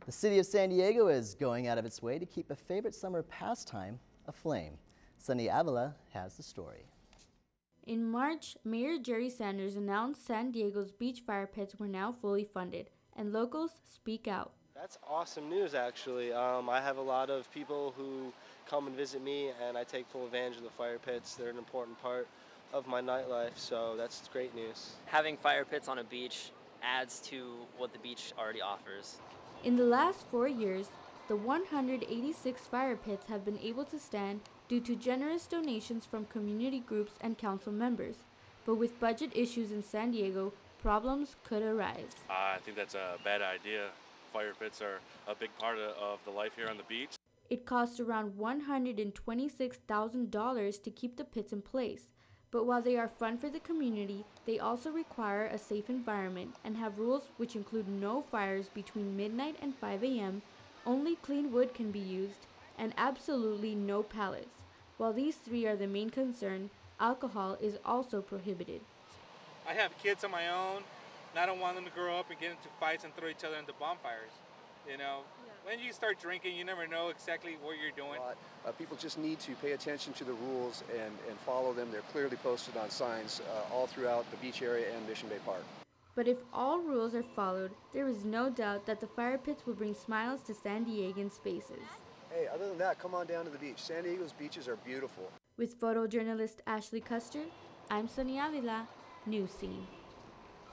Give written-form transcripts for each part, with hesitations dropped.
The city of San Diego is going out of its way to keep a favorite summer pastime aflame. Sunny Avila has the story. In March, Mayor Jerry Sanders announced San Diego's beach fire pits were now fully funded, and locals speak out. That's awesome news, actually. I have a lot of people who come and visit me, and I take full advantage of the fire pits. They're an important part of my nightlife, so that's great news. Having fire pits on a beach adds to what the beach already offers. In the last 4 years, the 186 fire pits have been able to stand due to generous donations from community groups and council members. But with budget issues in San Diego, problems could arise. I think that's a bad idea. Fire pits are a big part of the life here on the beach. It costs around $126,000 to keep the pits in place. But while they are fun for the community, they also require a safe environment and have rules which include no fires between midnight and 5 a.m., only clean wood can be used, and absolutely no pallets. While these three are the main concern, alcohol is also prohibited. I have kids of my own, and I don't want them to grow up and get into fights and throw each other into bonfires. You know, when you start drinking, you never know exactly what you're doing. People just need to pay attention to the rules and follow them. They're clearly posted on signs all throughout the beach area and Mission Bay Park. But if all rules are followed, there is no doubt that the fire pits will bring smiles to San Diegans' faces. Hey, other than that, come on down to the beach. San Diego's beaches are beautiful. With photojournalist Ashley Custer, I'm Sunny Avila, Newscene.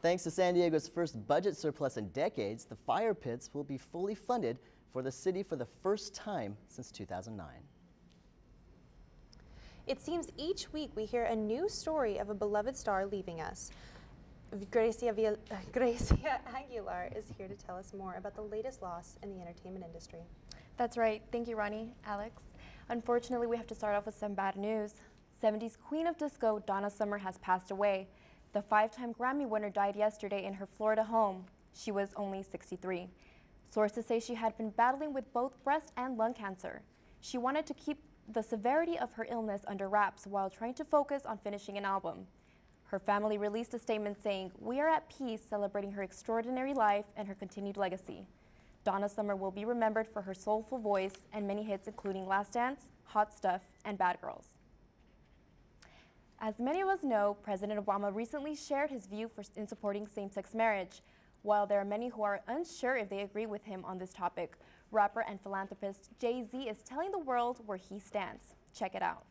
Thanks to San Diego's first budget surplus in decades, the fire pits will be fully funded for the city for the first time since 2009. It seems each week we hear a new story of a beloved star leaving us. Gracia Aguilar is here to tell us more about the latest loss in the entertainment industry. That's right. Thank you, Ronnie. Alex. Unfortunately, we have to start off with some bad news. 70s queen of disco, Donna Summer, has passed away. The 5-time Grammy winner died yesterday in her Florida home. She was only 63. Sources say she had been battling with both breast and lung cancer. She wanted to keep the severity of her illness under wraps while trying to focus on finishing an album. Her family released a statement saying, "We are at peace celebrating her extraordinary life and her continued legacy." Donna Summer will be remembered for her soulful voice and many hits including Last Dance, Hot Stuff, and Bad Girls. As many of us know, President Obama recently shared his view in supporting same-sex marriage. While there are many who are unsure if they agree with him on this topic, rapper and philanthropist Jay-Z is telling the world where he stands. Check it out.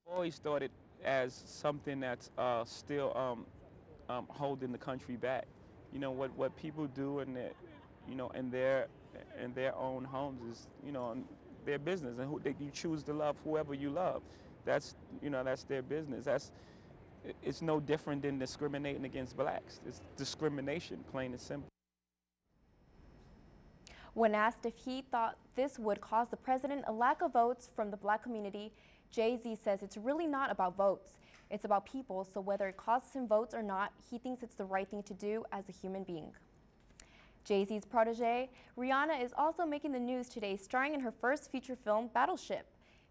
Always thought it as something that's still holding the country back. You know what people do in their own homes is their business, and you choose to love whoever you love. That's their business. It's no different than discriminating against blacks. It's discrimination, plain and simple. When asked if he thought this would cause the president a lack of votes from the black community, Jay-Z says it's really not about votes. It's about people, so whether it costs him votes or not, he thinks it's the right thing to do as a human being. Jay-Z's protege, Rihanna, is also making the news today, starring in her first feature film, Battleship.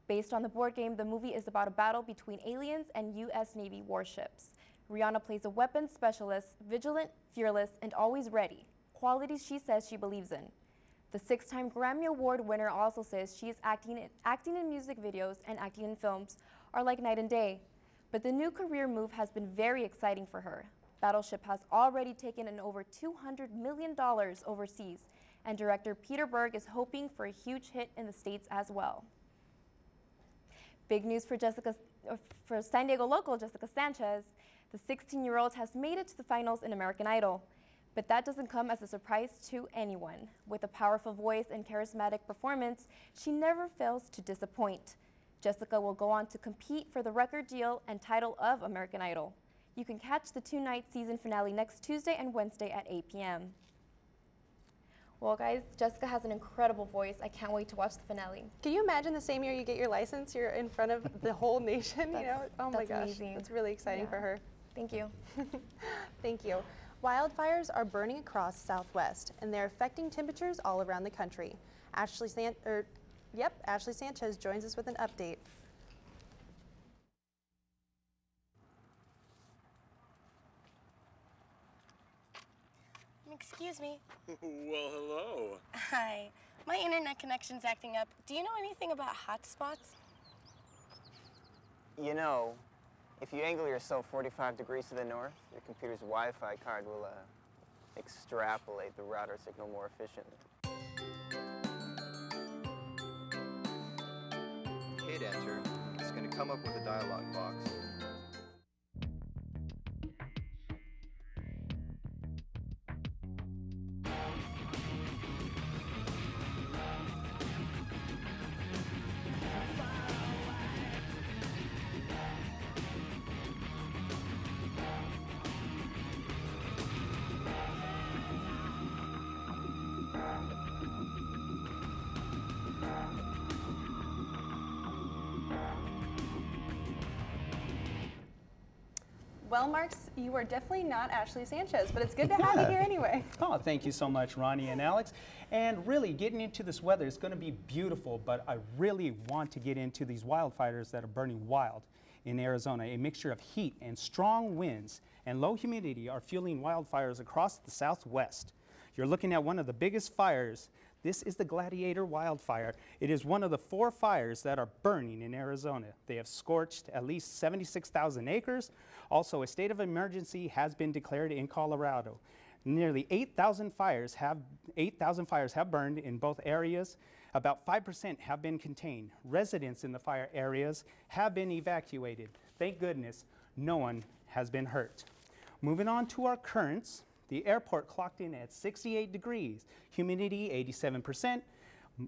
Based on the board game, the movie is about a battle between aliens and U.S. Navy warships. Rihanna plays a weapons specialist, vigilant, fearless, and always ready, qualities she says she believes in. The 6-time Grammy Award winner also says she is acting in music videos and acting in films are like night and day. But the new career move has been very exciting for her. Battleship has already taken in over $200 million overseas, and director Peter Berg is hoping for a huge hit in the States as well. Big news for San Diego local Jessica Sanchez. The 16-year-old has made it to the finals in American Idol. But that doesn't come as a surprise to anyone. With a powerful voice and charismatic performance, she never fails to disappoint. Jessica will go on to compete for the record deal and title of American Idol. You can catch the 2-night season finale next Tuesday and Wednesday at 8 p.m. Well, guys, Jessica has an incredible voice. I can't wait to watch the finale. Can you imagine the same year you get your license, you're in front of the whole nation? Oh my gosh, amazing. It's really exciting for her. Thank you. Thank you. Wildfires are burning across Southwest, and they're affecting temperatures all around the country. Ashley Sanchez joins us with an update. I'm Excuse me. Well, hello. Hi. My internet connection's acting up. Do you know anything about hotspots? You know, if you angle yourself 45 degrees to the north, your computer's Wi-Fi card will extrapolate the router signal more efficiently. Hit enter. It's going to come up with a dialog box. Well, Marks, you are definitely not Ashley Sanchez, but it's good to have you here anyway. Oh, thank you so much, Ronnie and Alex. And really, getting into this weather is going to be beautiful, but I really want to get into these wildfires that are burning wild in Arizona. A mixture of heat and strong winds and low humidity are fueling wildfires across the Southwest. You're looking at one of the biggest fires. This is the Gladiator wildfire. It is one of the 4 fires that are burning in Arizona. They have scorched at least 76,000 acres. Also, a state of emergency has been declared in Colorado. Nearly 8,000 fires have burned in both areas. About 5% have been contained. Residents in the fire areas have been evacuated. Thank goodness, no one has been hurt. Moving on to our currents. The airport clocked in at 68 degrees, humidity 87%,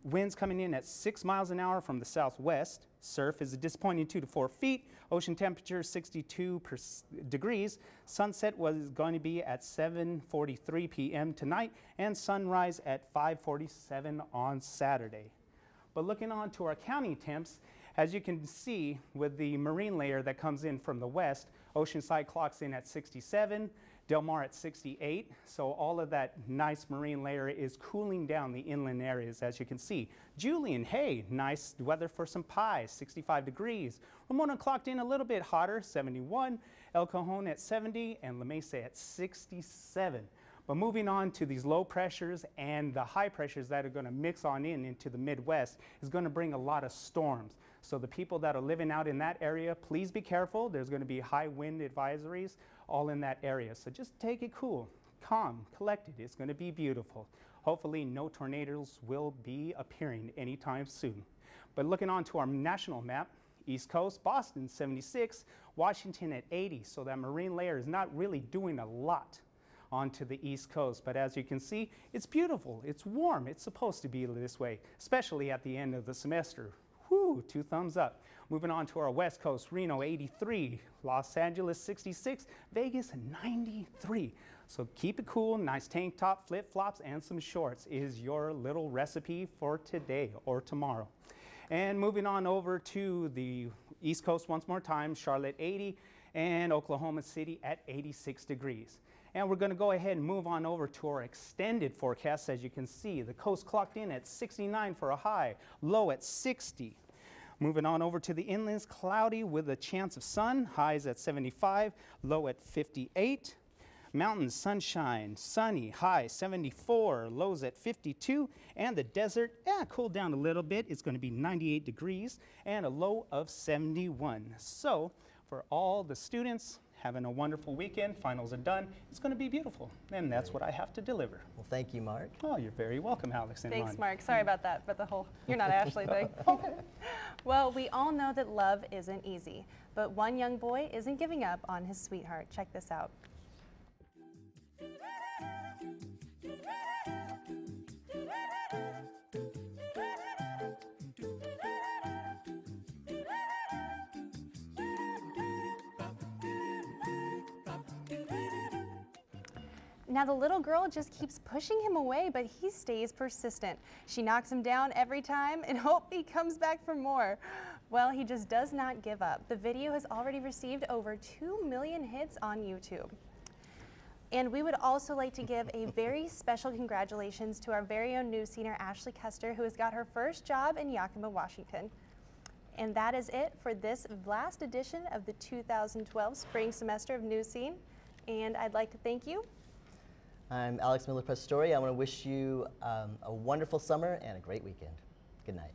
winds coming in at 6 miles an hour from the southwest. Surf is a disappointing 2 to 4 feet, ocean temperature 62 degrees. Sunset was going to be at 7:43 p.m. tonight and sunrise at 5:47 on Saturday. But looking on to our county temps, as you can see with the marine layer that comes in from the west, Oceanside clocks in at 67, Del Mar at 68, so all of that nice marine layer is cooling down the inland areas, as you can see. Julian, hey, nice weather for some pies, 65 degrees. Ramona clocked in a little bit hotter, 71, El Cajon at 70, and La Mesa at 67. But moving on to these low pressures and the high pressures that are going to mix on into the Midwest is going to bring a lot of storms. So the people that are living out in that area, please be careful. There's going to be high wind advisories all in that area. So just take it cool, calm, collected. It's going to be beautiful. Hopefully no tornadoes will be appearing anytime soon. But looking on to our national map, East Coast, Boston 76, Washington at 80. So that marine layer is not really doing a lot onto the East Coast. But as you can see, it's beautiful, it's warm, it's supposed to be this way, especially at the end of the semester. Whoo, 2 thumbs up. Moving on to our West Coast, Reno 83, Los Angeles 66, Vegas 93. So keep it cool, nice tank top, flip-flops, and some shorts is your little recipe for today or tomorrow. And moving on over to the East Coast once more time, Charlotte 80, and Oklahoma City at 86 degrees. And we're going to go ahead and move on over to our extended forecast. As you can see, the coast clocked in at 69 for a high, low at 60. Moving on over to the inlands, cloudy with a chance of sun, highs at 75, low at 58. Mountains, sunshine, sunny, high 74, lows at 52. And the desert, cooled down a little bit. It's going to be 98 degrees and a low of 71. So for all the students, having a wonderful weekend. Finals are done. It's going to be beautiful, and that's what I have to deliver. Well, thank you, Mark. Oh, you're very welcome, Alex and Thanks, Ronnie. Mark. Sorry about that, but the whole "you're not Ashley" thing. Well, we all know that love isn't easy, but one young boy isn't giving up on his sweetheart. Check this out. Now the little girl just keeps pushing him away, but he stays persistent. She knocks him down every time and hope he comes back for more. Well, he just does not give up. The video has already received over 2 million hits on YouTube. And we would also like to give a very special congratulations to our very own Newscener, Ashley Custer, who has got her first job in Yakima, Washington. And that is it for this last edition of the 2012 spring semester of Newscene. And I'd like to thank you I'm Alex Miller-Pastore. I want to wish you a wonderful summer and a great weekend. Good night.